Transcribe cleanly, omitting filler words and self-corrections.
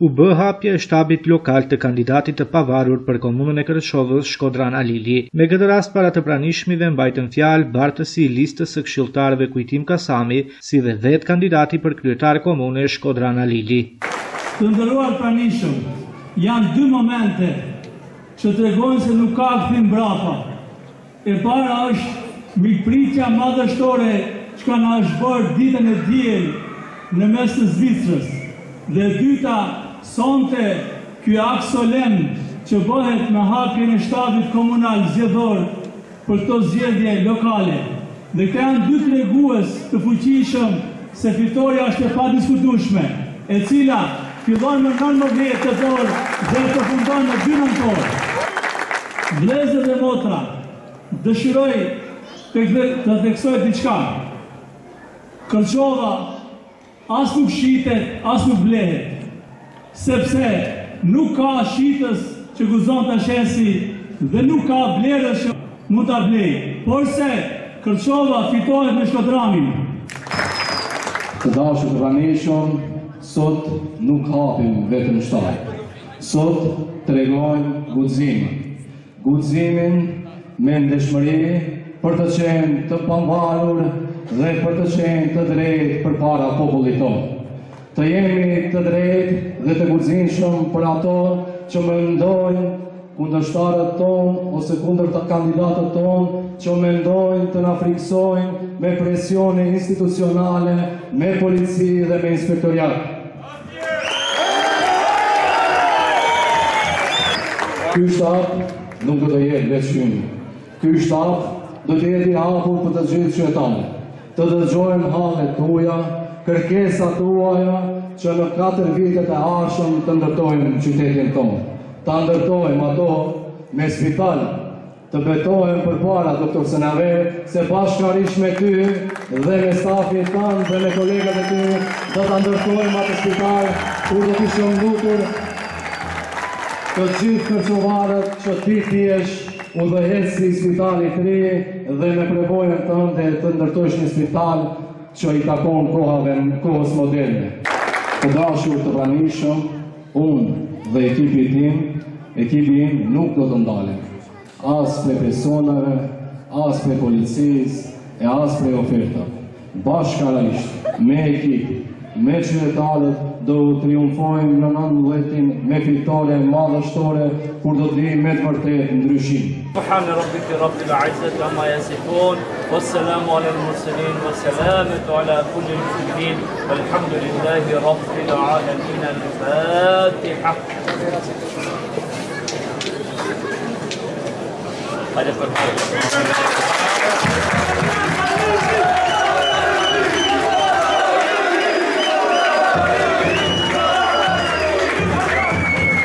u bë hapja e shtabit lokal të kandidatit të pavarur për komunën e Kërçovës, Shkodran Alili. Me këtë rast para të pranishmive mbajtën fjalë bartësi i listës së këshilltarëve Kujtim Kasami, si dhe vetë kandidati për kryetar komune Shkodran Alili. Të nderuar pranishëm, janë dy momente që tregojnë se nuk ka kthim brapa. E para është mikpritja madhështore që na është bërë ditën e diel në mes të Zvicrës. Dhe e dyta, sonte ky akt solemn që bëhet me hapjen e shtabit komunal zgjedhor për këto zgjedhje lokale. Dhe këto janë dy tregues të fuqishëm se fitoria është e padiskutueshme, e cila fillon me 19 tetor dhe përfundon në 2 nëntor. Vëllezër dhe motra, dëshiroj të theksoj diçka. Kërçova as nuk shitet, as nuk blehet, sepse nuk ka shitës që guzon të shesi dhe nuk ka blerës që mund të blej, por se Kërçova fitohet me Shkodranin. Të dashur të pranishëm, sot nuk hapim vetëm shtatë. Sot tregojmë guximin. Guximin me ndeshmëri për të qenë të pavarur dhe për të qenë të drejtë përpara popullit tonë. Të jemi të drejtë dhe të guximshëm për ato që mendojnë kundërshtarët tonë ose kundër të kandidatët tonë që mendojnë të na friksojnë me presione institucionale, me polici dhe me inspektoriat. Ky shtab nuk do të jetë veçymë. Ky shtab do të jetë i hapur për të gjithë qytetarët. Të dëgjojmë hallet tuaja, kërkesat tuaja që në 4 vitet e ardhshëm të ndërtojmë qytetin tonë. Ta ndërtojmë ato me spital, të betohem përpara doktor Senaver se bashkërisht me ty dhe me stafin tanë dhe me kolegat e ty do ta ndërtojmë atë spital kur do të ishim lutur të gjithë kërçovarët që ti t'jesh udhëheqësi i spitalit të ri dhe me prevojën tënde të ndërtojsh një spital që i takon kohës moderne. Të dashur të pranishëm, unë dhe ekipi im nuk do të ndalem. As për personave, as për policisë, e as për ofertave. Bashkërisht, me ekip, me qytetarët, do triumfojmë në 19-in me fitore madhështore, kur do të vijë me të vërtetë ndryshim. Subhana rabbika rabbil izzati amma yasifun, wassalamu alal mursalin, wassalamatu ala kulli al-muslimin, walhamdulillahi rabbil alamin. Al-Fatiha. Hadi